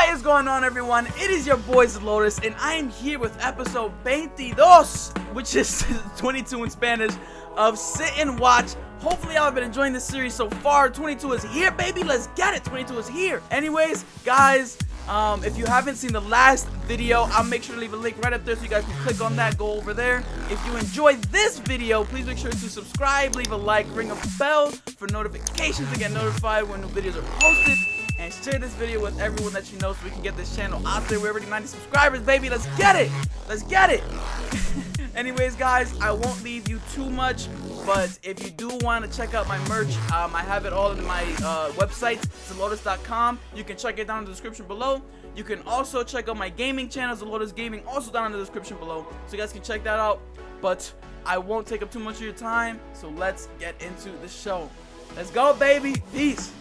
What is going on, everyone? It is your boy Zalotess, and I am here with episode 22, which is 22 in Spanish, of Sit and Watch. Hopefully y'all have been enjoying this series so far. 22 is here, baby. Let's get it. 22 is here. Anyways, guys, if you haven't seen the last video, I'll make sure to leave a link right up there so you guys can click on that, go over there. If you enjoyed this video, please make sure to subscribe, leave a like, ring a bell for notifications to get notified when new videos are posted, and share this video with everyone that you know so we can get this channel out there. We're already 90 subscribers, baby. Let's get it. Let's get it. Anyways, guys, I won't leave you too much, but if you do want to check out my merch, I have it all in my website, Zalotess.com. You can check it down in the description below. You can also check out my gaming channel, Zalotess Gaming, also down in the description below, so you guys can check that out. But I won't take up too much of your time, so let's get into the show. Let's go, baby. Peace.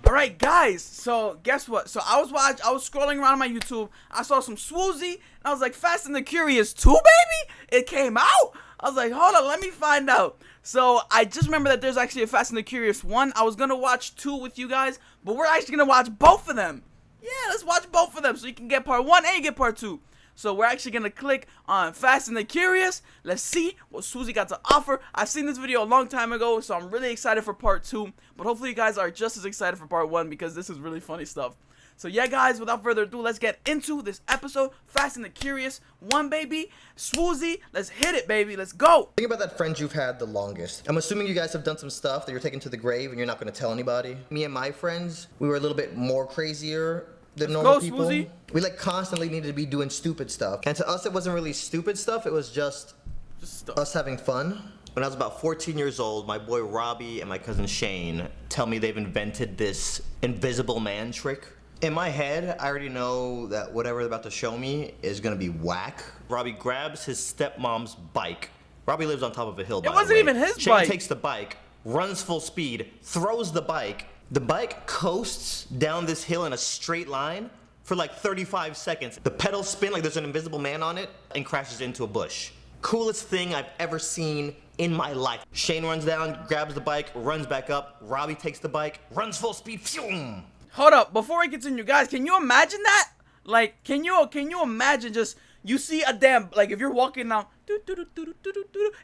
Alright, guys, so guess what? So I was scrolling around on my YouTube. I saw some sWooZie, and I was like, Fast and the Curious 2, baby? It came out? I was like, hold on, let me find out. So I just remember that there's actually a Fast and the Curious 1. I was going to watch 2 with you guys, but we're actually going to watch both of them. Yeah, let's watch both of them so you can get part 1 and you get part 2. So we're actually going to click on Fast and the Curious. Let's see what sWooZie got to offer. I've seen this video a long time ago, so I'm really excited for part 2. But hopefully you guys are just as excited for part 1 because this is really funny stuff. So yeah, guys, without further ado, let's get into this episode. Fast and the Curious 1, baby. sWooZie, let's hit it, baby. Let's go. Think about that friend you've had the longest. I'm assuming you guys have done some stuff that you're taking to the grave and you're not going to tell anybody. Me and my friends, we were a little bit more crazier than normal people. sWooZie. We like constantly needed to be doing stupid stuff. And to us, it wasn't really stupid stuff. It was just us having fun. When I was about 14 years old, my boy Robbie and my cousin Shane tell me they've invented this invisible man trick. In my head, I already know that whatever they're about to show me is gonna be whack. Robbie grabs his stepmom's bike. Robbie lives on top of a hill, by the way. It wasn't even his Shane bike. takes the bike, runs full speed, throws the bike. The bike coasts down this hill in a straight line for like 35 seconds. The pedals spin like there's an invisible man on it and crashes into a bush. Coolest thing I've ever seen in my life. Shane runs down, grabs the bike, runs back up. Robbie takes the bike, runs full speed. Phew! Hold up, before we continue, guys, can you imagine that? Like, can you imagine just, you see a damn, like, if you're walking now,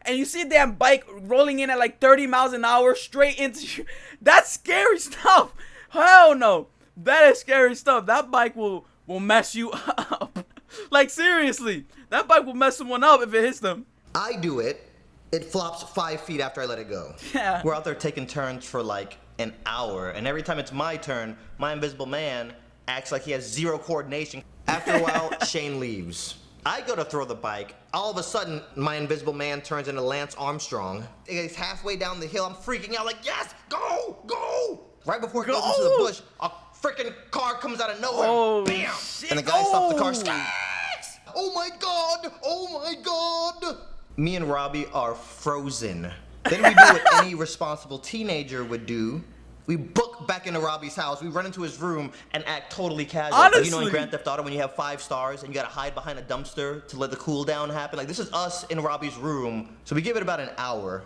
and you see a damn bike rolling in at like 30 miles an hour straight into you. That's scary stuff. Hell no. That is scary stuff. That bike will mess you up. Like, seriously. That bike will mess someone up if it hits them. I do it. It flops 5 feet after I let it go. Yeah. We're out there taking turns for like an hour, and every time it's my turn, my invisible man acts like he has zero coordination. After a while, Shane leaves. I go to throw the bike. All of a sudden, my invisible man turns into Lance Armstrong. He's halfway down the hill. I'm freaking out like, yes, go, go. Right before it goes into the bush, a freaking car comes out of nowhere. Oh, bam. shit. And the guy stops the car. Yes! Oh my God! Oh my God! Me and Robbie are frozen. Then we do what any responsible teenager would do. We book back into Robbie's house. We run into his room and act totally casual. Honestly. Like, you know in Grand Theft Auto when you have 5 stars and you gotta hide behind a dumpster to let the cool down happen? Like, this is us in Robbie's room. So we give it about an hour,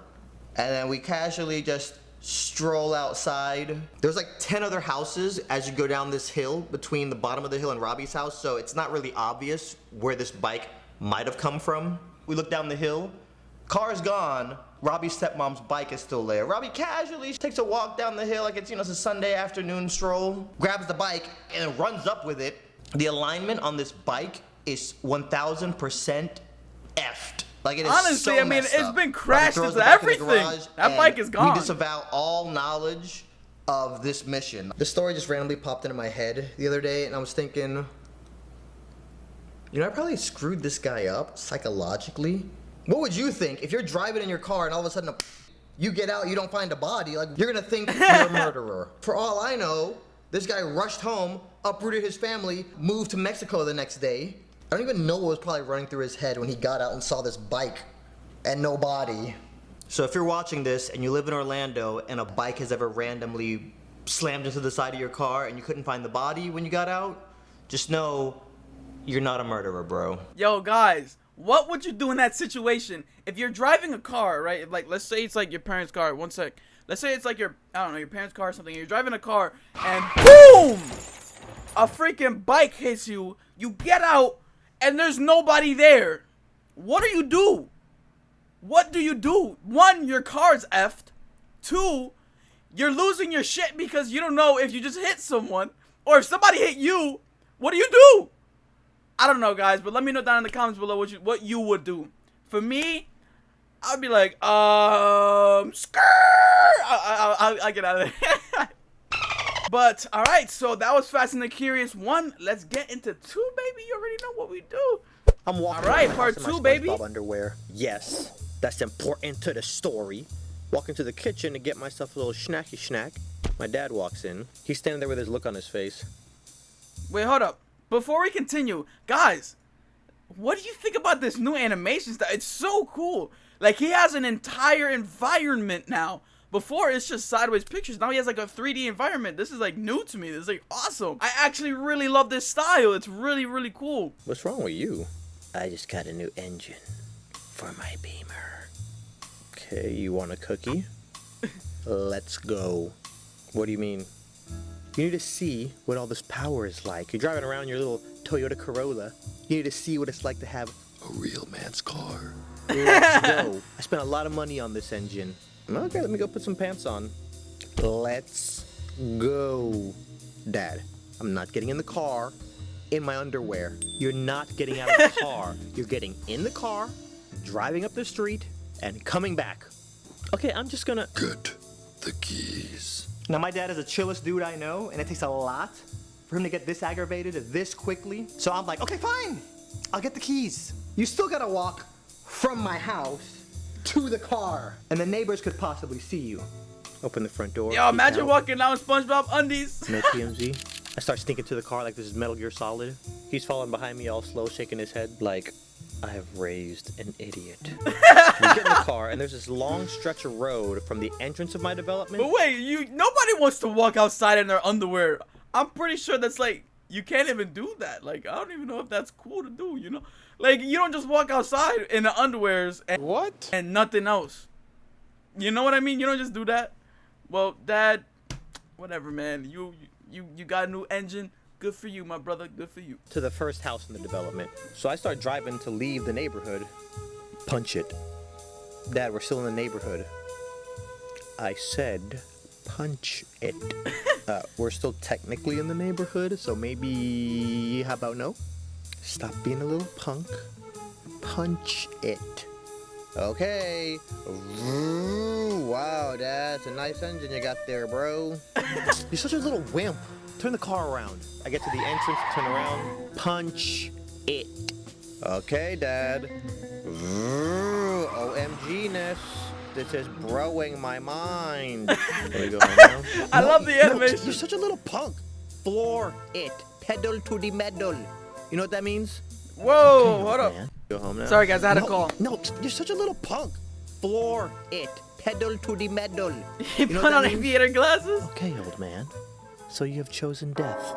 and then we casually just stroll outside. There's like 10 other houses as you go down this hill between the bottom of the hill and Robbie's house, so it's not really obvious where this bike might have come from. We look down the hill. Car's gone. Robbie's stepmom's bike is still there. Robbie casually takes a walk down the hill like it's, it's a Sunday afternoon stroll. Grabs the bike and runs up with it. The alignment on this bike is 1000% effed. Like, it is Honestly, so I mean, messed it's up. been crashed Robbie throws into the bike in the everything. garage, That and bike is gone. We disavow all knowledge of this mission. This story just randomly popped into my head the other day, and I was thinking, I probably screwed this guy up psychologically. What would you think if you're driving in your car and all of a sudden you get out, you don't find a body? Like, you're gonna think you're a murderer. For all I know, this guy rushed home, uprooted his family, moved to Mexico the next day. I don't even know what was probably running through his head when he got out and saw this bike and no body. So if you're watching this and you live in Orlando and a bike has ever randomly slammed into the side of your car and you couldn't find the body when you got out, just know you're not a murderer, bro. Yo, guys, what would you do in that situation if you're driving a car, right? Like, let's say it's like your parents' car. One sec. Let's say it's like your parents' car or something. You're driving a car and boom! a freaking bike hits you, you get out, and there's nobody there. What do you do? What do you do? One, your car's effed. Two, you're losing your shit because you don't know if you just hit someone or if somebody hit you. What do you do? I don't know, guys, but let me know down in the comments below what you would do. For me, I'd be like, skirt. I'll get out of there. But all right, so that was Fast and the Curious 1. Let's get into 2, baby. You already know what we do. I'm walking. All right, around part in my 2, baby. SpongeBob underwear. Yes, that's important to the story. Walk into the kitchen to get myself a little snacky snack. My dad walks in. He's standing there with his look on his face. Wait, hold up. Before we continue, guys, what do you think about this new animation style? It's so cool. Like, he has an entire environment now. Before, it's just sideways pictures. Now he has like a 3D environment. This is like new to me. This is like awesome. I actually really love this style. It's really, really cool. What's wrong with you? I just got a new engine for my Beamer. Okay, you want a cookie? Let's go. What do you mean? You need to see what all this power is like. You're driving around in your little Toyota Corolla. You need to see what it's like to have a real man's car. Let's go. I spent a lot of money on this engine. Okay, let me go put some pants on. Let's go. Dad, I'm not getting in the car in my underwear. You're not getting out of the car. You're getting in the car, driving up the street, and coming back. Okay, I'm just gonna get the keys. Now, my dad is the chillest dude I know, and it takes a lot for him to get this aggravated this quickly. So I'm like, okay, fine. I'll get the keys. You still gotta walk from my house to the car, and the neighbors could possibly see you. Open the front door. Yo, imagine walking down with SpongeBob undies. No TMZ. I start sneaking to the car like this is Metal Gear Solid. He's following behind me all slow, shaking his head like, I have raised an idiot. We get in the car, and there's this long stretch of road from the entrance of my development. But wait, nobody wants to walk outside in their underwear. I'm pretty sure that's like, you can't even do that. Like, I don't even know if that's cool to do, you know? Like, you don't just walk outside in the underwears and nothing else. You know what I mean? You don't just do that. Well, Dad, whatever, man. You got a new engine. Good for you, my brother. Good for you. To the first house in the development. So I start driving to leave the neighborhood. Punch it. Dad, we're still in the neighborhood. I said punch it. We're still technically in the neighborhood, so maybe, how about no? Stop being a little punk. Punch it. Okay. Ooh, wow, Dad, it's a nice engine you got there, bro. You're such a little wimp. Turn the car around. I get to the entrance, turn around, punch it. Okay, Dad. Ooh, OMG-ness. This is broing my mind. There we go now. I love the animation. You're such a little punk. Floor it. Pedal to the metal. You know what that means? Whoa, hold up. Man. Go home now. Sorry, guys, I had a call. No, you're such a little punk. Floor it. Pedal to the metal. He put on aviator glasses? Okay, old man. So you have chosen death.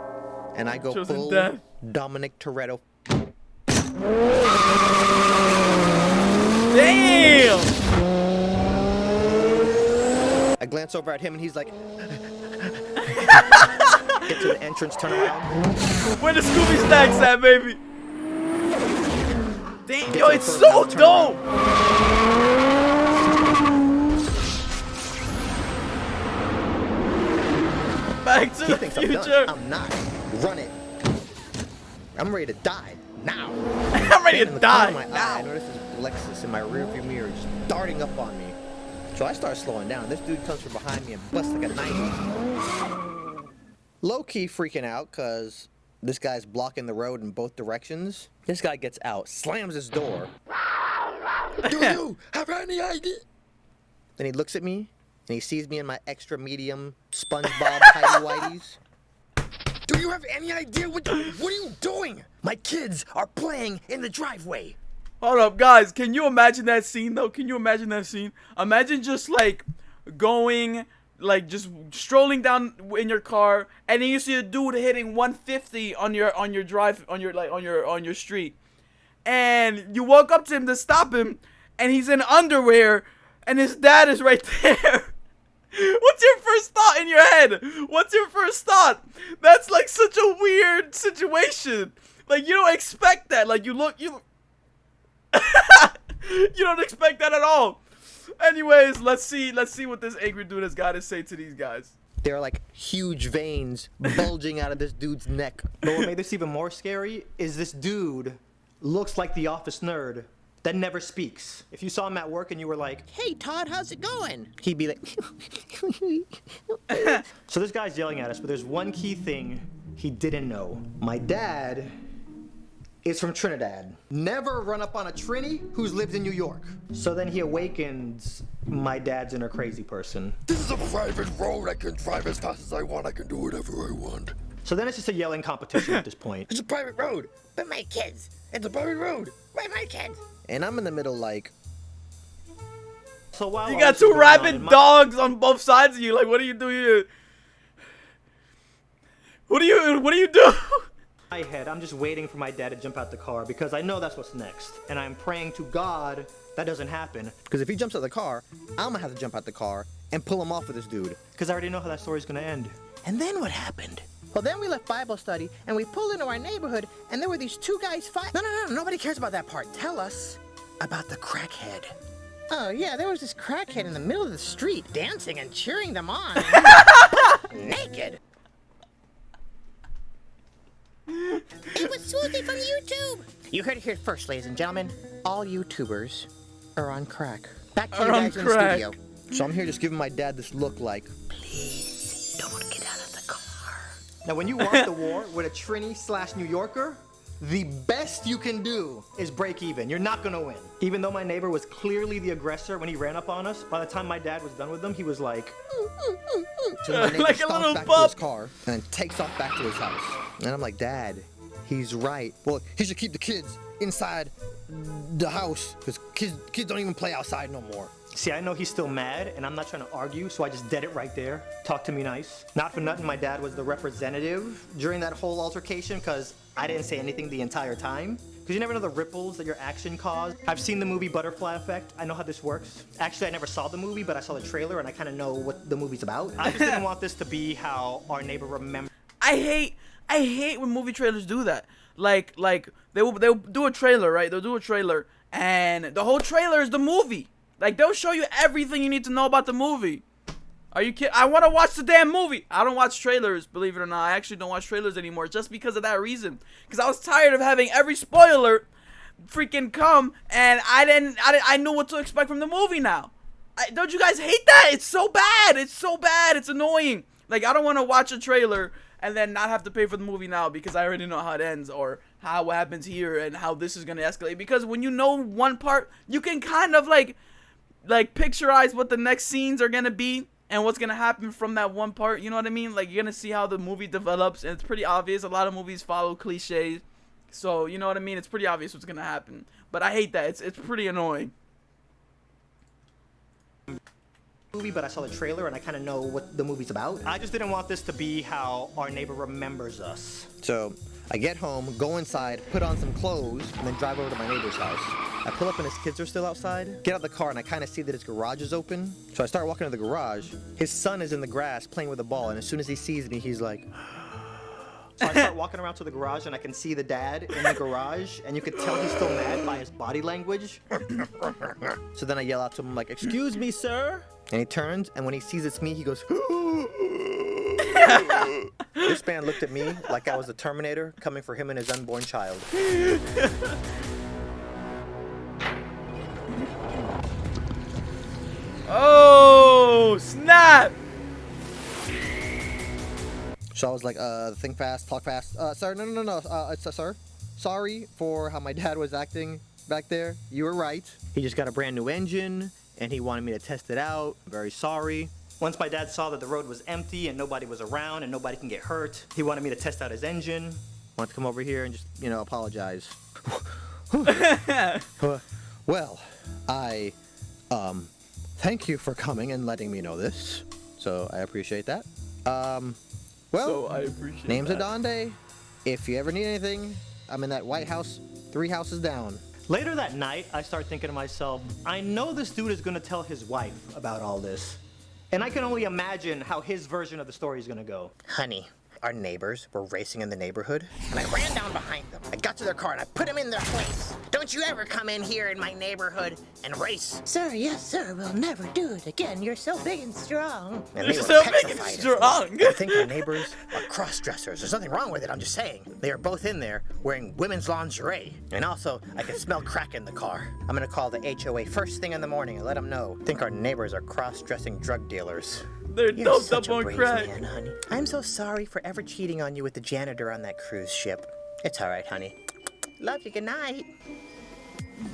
And I go Chosen full death. Dominic Toretto. Damn! I glance over at him and he's like... Get to the entrance, turn around. Where the Scooby Snacks at, baby? Damn, yo, it's so dope! Back to He the thinks future. I'm not. Run it. I'm ready to die. Now. I'm ready to die I now. notice this Lexus in my rearview mirror just darting up on me. So I start slowing down. This dude comes from behind me and busts like a 90. Low-key freaking out because this guy's blocking the road in both directions. This guy gets out, slams his door. Do you have any idea? Then he looks at me and he sees me in my extra medium SpongeBob tighty-whities. Do you have any idea what are you doing? My kids are playing in the driveway. Hold up, guys. Can you imagine that scene, though? Can you imagine that scene? Imagine just, like, going, like, just strolling down in your car, and then you see a dude hitting 150 on your drive, on your street. And you walk up to him to stop him, and he's in underwear, and his dad is right there. What's your first thought in your head? What's your first thought? That's like such a weird situation. Like, you don't expect that. Like, you you don't expect that at all. Anyways, let's see what this angry dude has got to say to these guys. There are like huge veins bulging out of this dude's neck. But what made this even more scary is this dude looks like the office nerd that never speaks. If you saw him at work and you were like, Hey Todd, how's it going? He'd be like, so this guy's yelling at us, but there's one key thing he didn't know. My dad is from Trinidad. never run up on a Trini who's lived in New York. So then he awakens my dad's inner crazy person. This is a private road. I can drive as fast as I want. I can do whatever I want. So then it's just a yelling competition at this point. It's a private road. But my kids. It's a private road. Why my kids? And I'm in the middle like, So while You all got this is two going on in rabid my- dogs on both sides of you. Like, what do you do here? What do you do? my head, I'm just waiting for my dad to jump out the car because I know that's what's next. And I'm praying to God that doesn't happen because if he jumps out the car, I'm gonna have to jump out the car and pull him off with this dude. because I already know how that story's gonna end. And then what happened? Well, then we left Bible study and we pulled into our neighborhood and there were these two guys fighting. No, nobody cares about that part. Tell us about the crackhead. Oh, yeah, there was this crackhead in the middle of the street dancing and cheering them on. Naked. It was sWooZie from YouTube. You heard it here first, ladies and gentlemen. All YouTubers are on crack. Back to you Are on guys in the crack. studio. So I'm here just giving my dad this look like, please don't get out of the car. Now, when you walk the war with a Trini/New Yorker, the best you can do is break even. You're not gonna win. Even though my neighbor was clearly the aggressor when he ran up on us, by the time my dad was done with them, he was like, So my neighbor Like a stomps little back pup. to his car and then takes off back to his house. And I'm like, Dad, he's right. Well, he should keep the kids inside the house because kids don't even play outside no more. see, I know he's still mad, and I'm not trying to argue, so I just dead it right there. Talk to me nice. Not for nothing, my dad was the representative during that whole altercation because I didn't say anything the entire time. Because you never know the ripples that your action caused. I've seen the movie Butterfly Effect. I know how this works. Actually, I never saw the movie, but I saw the trailer, and I kind of know what the movie's about. I just didn't want this to be how our neighbor remembers. I hate when movie trailers do that. Like they'll do a trailer, right? They'll do a trailer, and the whole trailer is the movie. Like, they'll show you everything you need to know about the movie. Are you kidding? I want to watch the damn movie. I don't watch trailers, believe it or not. I actually don't watch trailers anymore just because of that reason. Because I was tired of having every spoiler freaking come, and I knew what to expect from the movie now. Don't you guys hate that? It's so bad. It's so bad. It's annoying. Like, I don't want to watch a trailer and then not have to pay for the movie now because I already know how it ends or what happens here and how this is going to escalate. Because when you know one part, you can kind of like picturize what the next scenes are going to be and what's going to happen from that one part. You know what I mean? Like, you're going to see how the movie develops, and it's pretty obvious. A lot of movies follow cliches. So, you know what I mean? It's pretty obvious what's going to happen. But I hate that. It's pretty annoying. Movie, but I saw the trailer, and I kind of know what the movie's about. I just didn't want this to be how our neighbor remembers us. So I get home, go inside, put on some clothes, and then drive over to my neighbor's house. I pull up and his kids are still outside. Get out of the car and I kind of see that his garage is open. So I start walking to the garage. His son is in the grass playing with a ball, and as soon as he sees me, he's like, So I start walking around to the garage, and I can see the dad in the garage, and you could tell he's still mad by his body language. so then I yell out to him like, excuse me, sir. And he turns, and when he sees it's me, he goes, This man looked at me like I was the Terminator coming for him and his unborn child. Oh, snap! So I was like, think fast, talk fast. Sir, no. Sir, sorry for how my dad was acting back there. You were right. He just got a brand new engine, and he wanted me to test it out. I'm very sorry. Once my dad saw that the road was empty and nobody was around and nobody can get hurt, he wanted me to test out his engine. Want to come over here and just, apologize. Well, I, thank you for coming and letting me know this. So I appreciate that. So I appreciate name's that. Adonde. If you ever need anything, I'm in that White House 3 houses down. Later that night, I start thinking to myself, I know this dude is gonna tell his wife about all this. And I can only imagine how his version of the story is gonna go. Honey, our neighbors were racing in the neighborhood, and I ran down behind them. I got to their car and I put them in their place. Don't you ever come in here in my neighborhood and race. Sir, yes, sir, we'll never do it again. You're so big and strong. And You're they were so big and petrified of strong. me. I think our neighbors are cross-dressers. There's nothing wrong with it, I'm just saying. They are both in there wearing women's lingerie. And also, I can smell crack in the car. I'm gonna call the HOA first thing in the morning and let them know. I think our neighbors are cross-dressing drug dealers. They're You're doped such up a on brave crack. man, honey. I'm so sorry for ever cheating on you with the janitor on that cruise ship. It's all right, honey. Love you. Good night.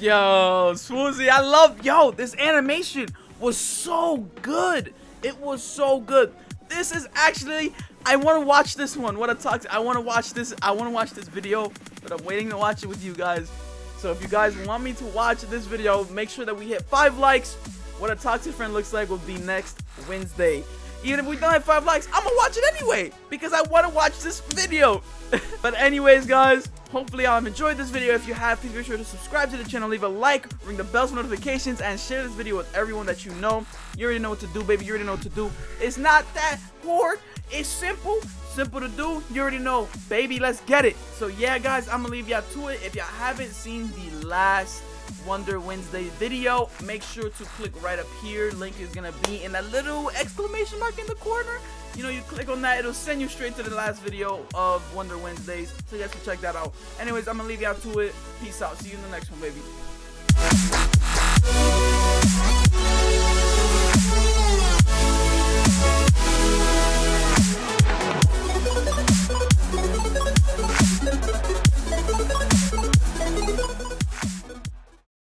Yo, sWooZie, I love, yo, this animation was so good. It was so good. This is actually, I want to watch this one. What I talked, I want to watch this. I want to watch this video, but I'm waiting to watch it with you guys. So if you guys want me to watch this video, make sure that we hit 5 likes. What a toxic friend looks like will be next Wednesday. Even if we don't have 5 likes, I'm gonna watch it anyway because I want to watch this video. But anyways, guys, hopefully y'all have enjoyed this video. If you have, please be sure to subscribe to the channel, leave a like, ring the bell for notifications, and share this video with everyone that you know. You already know what to do, baby. You already know what to do. It's not that hard. It's simple to do. You already know, baby. Let's get it. So yeah, guys, I'm gonna leave y'all to it. If y'all haven't seen the last Wonder Wednesday video, make sure to click right up here. Link is gonna be in that little exclamation mark in the corner. You know, you click on that, it'll send you straight to the last video of Wonder Wednesdays, so you guys can check that out. Anyways, I'm gonna leave y'all to it. Peace out. See you in the next one, baby.